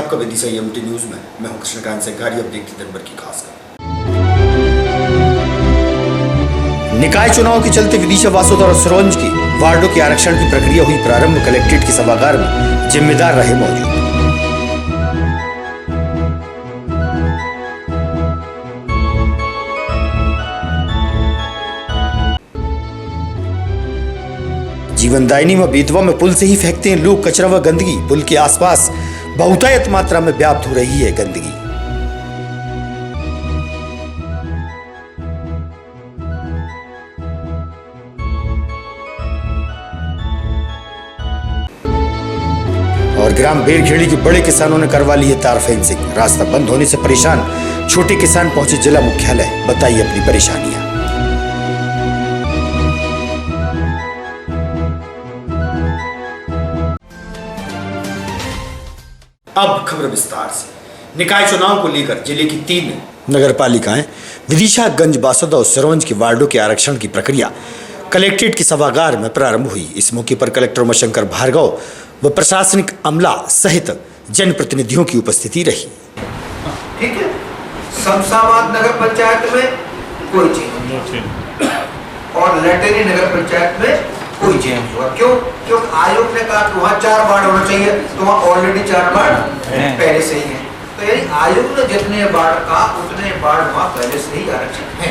आपका Vidisha MT news में। मैं हूं कृष्णकांत सिंघारी। अब देखते दिन भर की खास खबर। निकाय चुनाव के चलते विदिशा, वासोदा और सिरोंज की वार्डों के आरक्षण की प्रक्रिया हुई प्रारंभ। कलेक्ट्रेट के सभागार में जिम्मेदार रहे मौजूद। जीवनदायिनी व बेतवा में पुल से ही फेंकते हैं लोग कचरा व गंदगी। पुल के आसपास बहुतायत मात्रा में व्याप्त हो रही है गंदगी। और ग्राम बेरखेड़ी के बड़े किसानों ने करवा ली है तार फेंसिंग। रास्ता बंद होने से परेशान छोटे किसान पहुंचे जिला मुख्यालय, बताई अपनी परेशानियां। अब खबर विस्तार से। निकाय चुनाव को लेकर जिले की 3 नगर पालिकाएं विदिशा, गंज, वासोदा और सिरोंज के वार्डों के आरक्षण की प्रक्रिया कलेक्ट्रेट के सभागार में प्रारंभ हुई। इस मौके पर कलेक्टर उमाशंकर भार्गव व प्रशासनिक अमला सहित जनप्रतिनिधियों की उपस्थिति रही। ठीक है, शमशाबाद नगर पंचायत में कोई चेंज और लटेरी नगर पंचायत में कोई चेंज हुआ। क्यों? क्योंकि आयोग ने कहा कि वहाँ 4 वार्ड होना चाहिए, तो वहाँ ऑलरेडी 4 वार्ड पहले से ही है। तो यही आयोग ने जितने वार्ड कहा उतने वार्ड वहाँ पहले से ही आरक्षण है।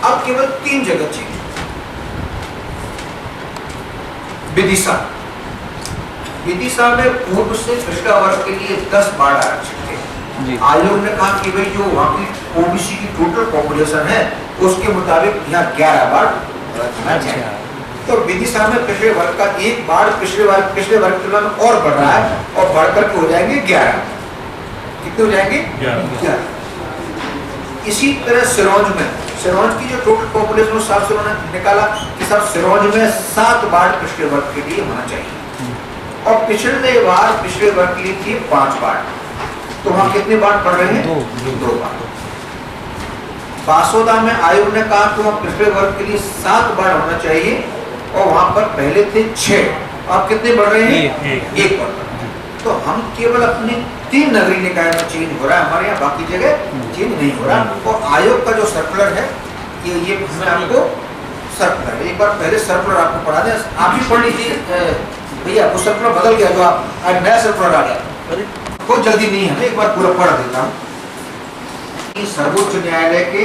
अब केवल 3 जगह चाहिए। विदिशा में पूर्व से पिछड़ा वर्ग के लिए 10 वार्ड आरक्षण थे। आयोग ने कहा कि भाई जो वहाँ की ओबीसी की टोटल पॉपुलेशन है उसके मुताबिक यहाँ 11 वार्ड। तो विदिशा में पिछड़े वर्ग का 1 वार्ड पिछड़े वर्ग की तुलना में और बढ़ रहा है और बढ़कर के हो जाएंगे 11। कितने हो जाएंगे? 11। इसी तरह सिरोंज की जो टोटल पॉपुलेशन उस हिसाब से उन्होंने निकाला कि सब सिरोंज में 7 वार्ड पिछड़े वर्ग के लिए होना चाहिए और पिछड़े वर्ग के लिए थी 5 वार्ड। तो वहाँ कितने वार्ड पड़ रहे हैं? 2 वार्ड। वासोदा में आयोग ने कहा कि वहाँ पिछड़े वर्ग के लिए 7 वार्ड होना चाहिए और वहां पर पहले थे 6। अब कितने बढ़ रहे हैं? 1 बढ़ रहा है। तो हम केवल अपनी 3 नगरीय निकाय में चेंज हो रहा है, हमारे यहाँ बाकी जगह चेंज नहीं हो रहा। और आयोग का जो सर्कुलर है ये आपको सर्कुलर है, एक बार पहले सर्कुलर आपको पढ़ा दें, आप ही पढ़ लीजिए भैया। वो सर्कुलर बदल गया, जो आज नया सर्कुलर आ गया, कोई जल्दी नहीं है, एक बार पूरा पढ़ देता हूँ। सर्वोच्च न्यायालय के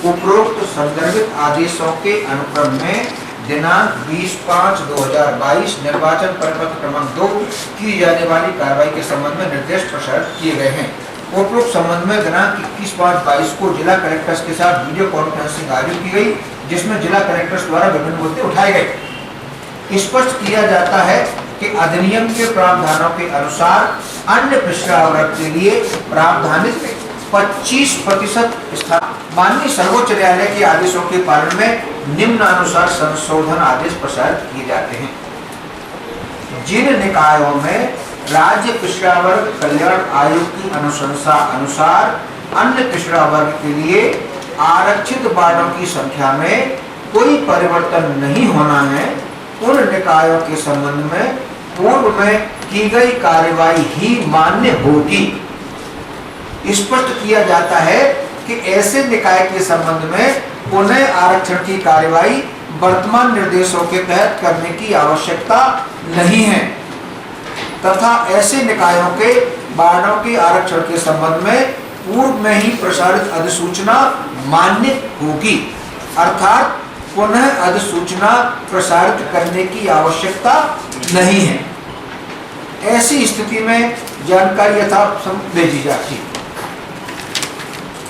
उपरोक्त संदर्भित आदेशों के अनुक्रम में दिनांक 20/5/2022 निर्वाचन परिपत्र क्रमांक 2 की जाने वाली कार्रवाई के संबंध में निर्देश प्रसारित किए गए हैं। उपरोक्त संबंध में दिनांक 21/5/22 को जिला कलेक्टर्स के साथ वीडियो कॉन्फ्रेंसिंग आयोजित की गई, जिसमें जिला कलेक्टर्स द्वारा विभिन्न मुद्दे उठाए गए। स्पष्ट किया जाता है कि अधिनियम के प्रावधानों के अनुसार अन्य पिछड़ा वर्ग के लिए प्रावधानित 25% स्थान माननीय सर्वोच्च न्यायालय के आदेशों के पालन में निम्नानुसार संशोधन आदेश प्रसारित किए जाते हैं। जिन निकायों में राज्य पिछड़ा वर्ग कल्याण आयोग की अनुशंसा अनुसार अन्य पिछड़ा वर्ग के लिए आरक्षित वार्डों की संख्या में कोई परिवर्तन नहीं होना है, उन निकायों के संबंध में पूर्व में की गई कार्यवाही ही मान्य होगी। स्पष्ट किया जाता है कि ऐसे निकाय के संबंध में पुनः आरक्षण की कार्यवाही वर्तमान निर्देशों के तहत करने की आवश्यकता नहीं है तथा ऐसे निकायों के वार्डों के आरक्षण के संबंध में पूर्व में ही प्रसारित अधिसूचना मान्य होगी, अर्थात पुनः अधिसूचना प्रसारित करने की आवश्यकता नहीं है। ऐसी स्थिति में जानकारी यथासंभव भेजी जाती है।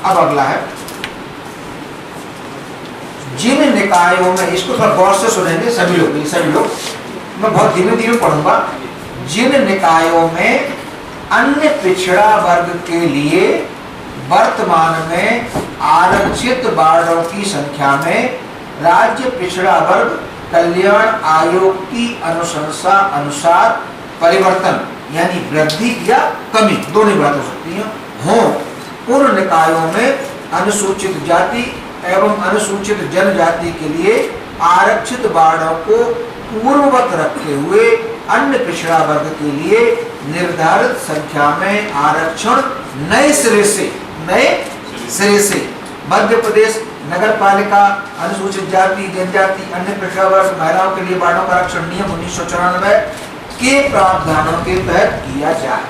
अब अगला है, जिन निकायों में, इसको थोड़ा गौर से सुनेंगे सभी लोग, मैं बहुत धीमे धीमे पढ़ूंगा। जिन निकायों में अन्य पिछड़ा वर्ग के लिए वर्तमान में आरक्षित वार्डों की संख्या में राज्य पिछड़ा वर्ग कल्याण आयोग की अनुशंसा अनुसार परिवर्तन यानी वृद्धि या कमी, दोनों बात हो सकती है, हो, उन निकायों में अनुसूचित जाति एवं अनुसूचित जनजाति के लिए आरक्षित वार्डों को पूर्ववत रखते हुए अन्य पिछड़ा वर्ग के लिए निर्धारित संख्या में आरक्षण नए सिरे से मध्य प्रदेश नगर पालिका अनुसूचित जाति जनजाति अन्य पिछड़ा वर्ग महिलाओं के लिए वार्डों का आरक्षण नियम 1994 के प्रावधानों के तहत किया जाए।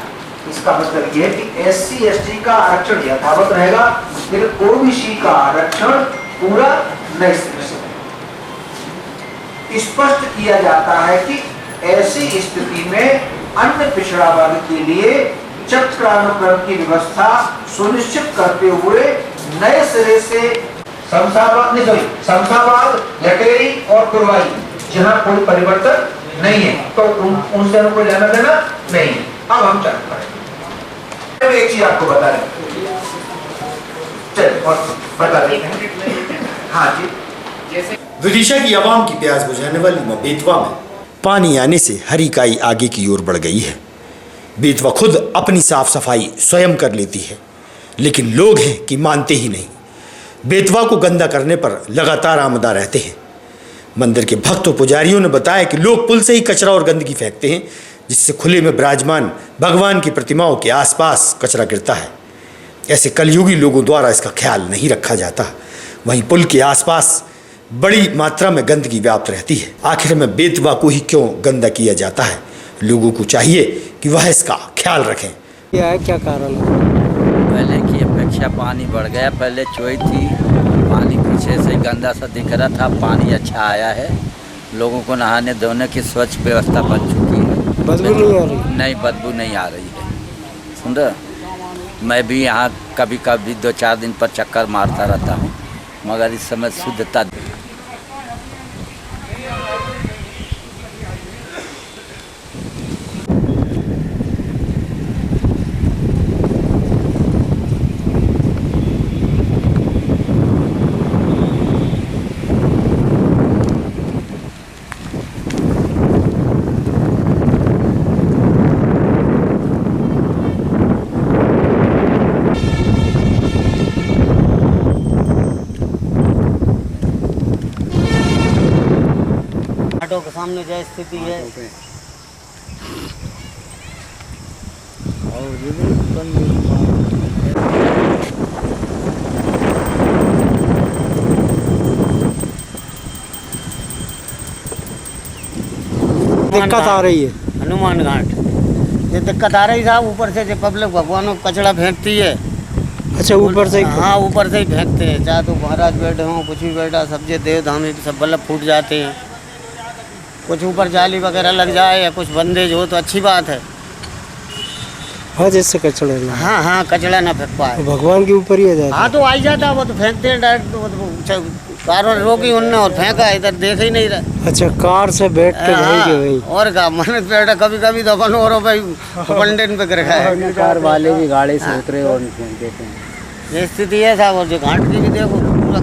इसका मतलब यह है कि SC ST का आरक्षण यथावत रहेगा, लेकिन OBC का आरक्षण पूरा नए सिरे से स्पष्ट किया जाता है कि ऐसी स्थिति में अन्य पिछड़ा वर्ग के लिए चक्रानुक्रम की व्यवस्था सुनिश्चित करते हुए नए सिरे से शमशाबाद, लटेरी और कुरवाई जहां कोई परिवर्तन नहीं है तो उनसे हमको लेना देना नहीं है। अब हम चल पड़े एक चीज आपको बता रहे चल और बता देते हैं। हाँ जी, विदिशा की आवाम की प्यास बुझाने वाली बेतवा में पानी आने से हर इकाई आगे की ओर बढ़ गई है। बेतवा खुद अपनी साफ सफाई स्वयं कर लेती है, लेकिन लोग हैं कि मानते ही नहीं। बेतवा को गंदा करने पर लगातार आमदा रहते हैं। मंदिर के भक्त और पुजारियों ने बताया कि लोग पुल से ही कचरा और गंदगी फेंकते हैं, जिससे खुले में विराजमान भगवान की प्रतिमाओं के आसपास कचरा गिरता है। ऐसे कलयुगी लोगों द्वारा इसका ख्याल नहीं रखा जाता। वहीं पुल के आसपास बड़ी मात्रा में गंदगी व्याप्त रहती है। आखिर में बेतवा को ही क्यों गंदा किया जाता है? लोगों को चाहिए कि वह इसका ख्याल रखें। क्या है, क्या कारण है? पहले की अपेक्षा पानी बढ़ गया। पहले चोई थी, पानी पीछे से गंदा सा दिख रहा था, पानी अच्छा आया है। लोगों को नहाने धोने की स्वच्छ व्यवस्था बन चुकी है। बदबू नहीं आ रही? नहीं, बदबू नहीं आ रही है। सुन रहे, मैं भी यहाँ कभी कभी 2-4 दिन पर चक्कर मारता रहता हूँ, मगर इस समय शुद्धता के सामने जो स्थिति है और दिक्कत आ रही है। हनुमान घाट ये दिक्कत आ रही साहब, ऊपर से जो पब्लिक भगवानों को कचरा फेंकती है। अच्छा, ऊपर से? हाँ, ऊपर से ही फेंकते हैं। चाहे तो महाराज बैठे हों, कुछ भी बैठा, सब जो देव धामी सब बल्ब फूट जाते हैं। कुछ ऊपर जाली वगैरह लग जाए या कुछ बंदेज हो तो अच्छी बात है। हाँ, जैसे कचड़ा ना। हाँ, कचड़ा ना फेंक पाए। तो भगवान के ऊपर ही आ जाता। हाँ, तो आ जाता है, वो तो फेंकते हैं डायरेक्ट। तो कार रोकी उनने और फेंका, इधर देख ही नहीं रहा। अच्छा, कार से बैठ के भाई और का मन बैठा कभी कभी तो अपन और भाई पंडित पे कर खाए। कार वाले भी गाड़ी से उतरे और देते हैं। ये स्थिति है साहब। और जो घाट की भी देखो, पूरा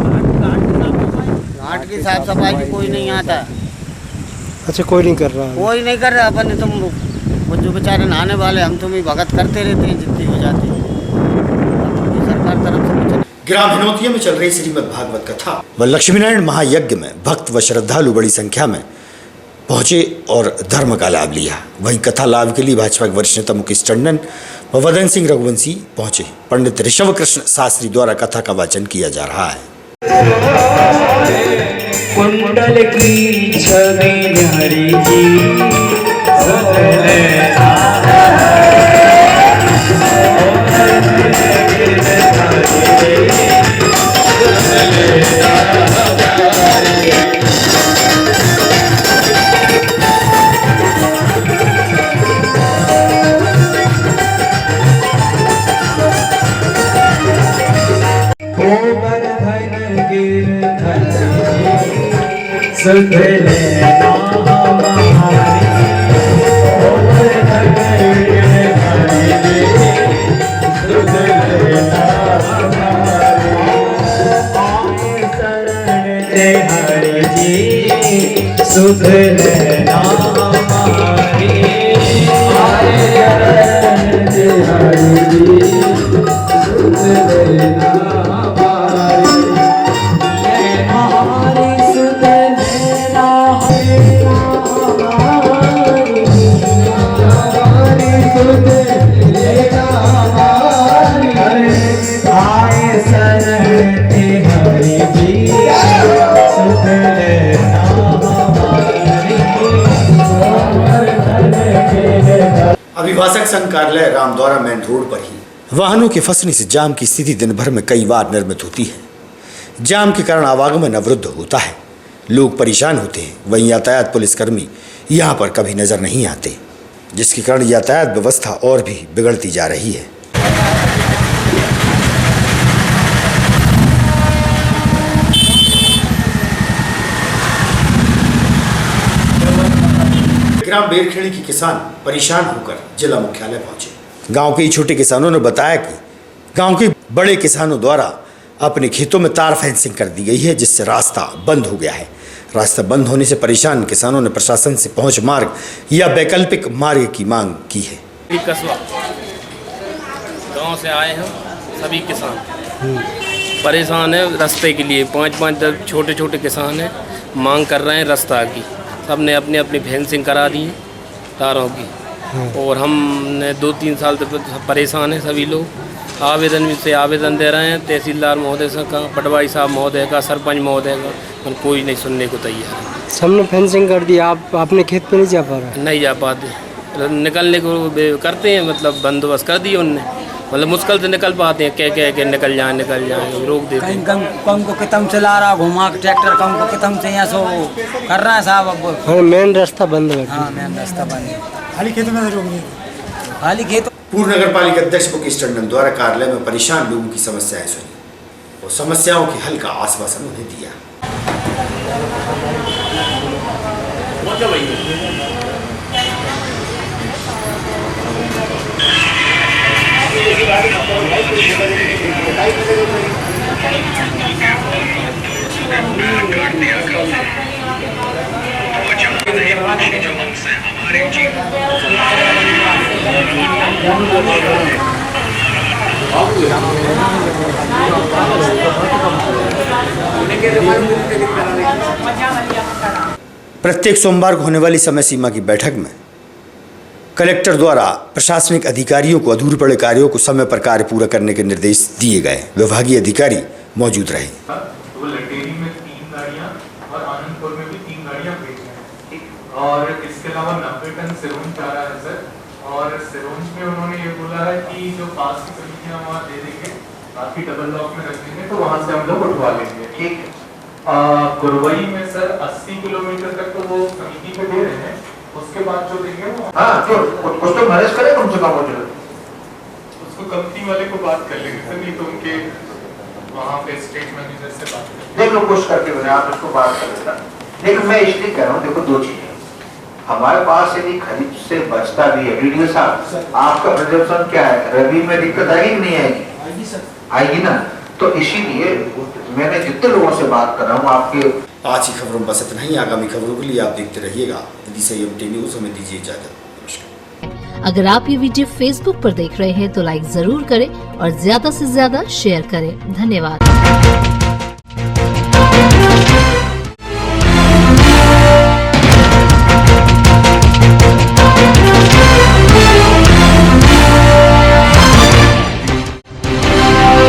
घाट की साफ सफाई भी कोई नहीं आता। अच्छा, कोई नहीं कर रहा है? कोई नहीं कर रहा। अपन तुम वो जो बेचारे नहाने वाले, हम तुम ही भगत करते रहते हैं जितनी हो जाती है। सरकार तरफ से कुछ ग्राम हिनौतिया में चल रही श्रीमद् भागवत कथा व लक्ष्मीनारायण महायज्ञ में भक्त व श्रद्धालु बड़ी संख्या में पहुंचे और धर्म का लाभ लिया। वहीं कथा लाभ के लिए भाजपा के वरिष्ठ नेता मुकेश टंडन व वदन सिंह रघुवंशी पहुंचे। पंडित ऋषभ कृष्ण शास्त्री द्वारा कथा का वाचन किया जा रहा है। कुंडल की छवि हरि की सुध लेना हमारी सुध लेना हमारी शरण जय हरि जी सुध लेना हमारी शरण जय हरि जी सुध लेना हमारी निवासक संघ कार्यालय रामद्वारा मेन रोड पर ही वाहनों के फंसने से जाम की स्थिति दिन भर में कई बार निर्मित होती है। जाम के कारण आवागमन अवरुद्ध होता है, लोग परेशान होते हैं। वहीं यातायात पुलिसकर्मी यहाँ पर कभी नजर नहीं आते, जिसके कारण यातायात व्यवस्था और भी बिगड़ती जा रही है। ग्राम बेरखेड़ी के किसान परेशान होकर जिला मुख्यालय पहुंचे। गांव के छोटे किसानों ने बताया कि गांव के बड़े किसानों द्वारा अपने खेतों में तार फेंसिंग कर दी गई है, जिससे रास्ता बंद हो गया है। रास्ता बंद होने से परेशान किसानों ने प्रशासन से पहुंच मार्ग या वैकल्पिक मार्ग की मांग की है। कस्बा गांव से आए हैं सभी किसान, परेशान है रास्ते के लिए। 5-5 छोटे छोटे किसान हैं, मांग कर रहे हैं रास्ता की। सबने अपनी अपनी फेंसिंग करा दी है तारों की, और हमने 2-3 साल तक परेशान हैं सभी लोग। आवेदन दे रहे हैं तहसीलदार महोदय का, पटवारी साहब महोदय का, सरपंच महोदय का, पर कोई नहीं सुनने को तैयार है। सबने फेंसिंग कर दी, आप अपने खेत पे नहीं जा पा रहे? नहीं जा पाते, निकलने को करते हैं, मतलब बंदोबस्त कर दिए उनने, मतलब मुश्किल से निकल पाते हैं, कह के निकल जाएं रोक देते हैं। कम को कितम चला रहा, घुमा के ट्रैक्टर कम को कितम से यहाँ सो कर रहा है साहब। अब हाँ, मेन रास्ता बंद है। हाँ, मेन रास्ता बंद है, खाली खेतों में रोक दिए। खाली खेत। पूर्व नगर पालिका अध्यक्ष मुकेश टंडन द्वारा कार्यालय में परेशान लोगों की समस्याएं सुनी और समस्याओं के हल का आश्वासन उन्हें दिया। प्रत्येक सोमवार को होने वाली समय सीमा की बैठक में कलेक्टर द्वारा प्रशासनिक अधिकारियों को अधूरे पड़े कार्यों को समय पर कार्य पूरा करने के निर्देश दिए गए। विभागीय अधिकारी मौजूद रहे। तो लटेरी में 3 गाड़ियां और आनंदपुर में भी 3 गाड़ियां भेजी हैं, और इसके अलावा 90 टन सिरोंज जा रहा है सर। और सिरोंज में उन्होंने ये बोला है कि जो पास की समितियां वहाँ दे देंगे, बाकी डबल लॉक में रख देंगे, तो वहाँ से हम लोग उठवा लेंगे। ठीक है। गुरवई में सर 80 किलोमीटर तक तो वो समिति को दे रहे हैं, उसके बाद जो देंगे वो तो कुछ तो मैनेज करें कम से कम हो जाए। उसको कंपनी वाले को बात कर लेंगे सर, नहीं तो उनके वहाँ पे स्टेट मैनेजर से बात करेंगे। देख लो कुछ करके बने, आप इसको बात कर लेना। लेकिन मैं इसलिए कह रहा हूँ, देखो 2 चीजें हमारे पास यदि खरीद से बचता भी है। वीडियो साहब, आपका प्रोजेक्शन क्या है? रबी में दिक्कत आएगी कि नहीं आएगी? आएगी ना। तो इसीलिए मैंने जितने लोगों से बात कर रहा हूँ आपके। आज की खबरों में बस इतना ही। आगामी खबरों के लिए आप देखते रहिएगा विदिशा न्यूज़। हमें दीजिए इजाजत। अगर आप ये वीडियो फेसबुक पर देख रहे हैं तो लाइक जरूर करें और ज्यादा से ज्यादा शेयर करें। धन्यवाद।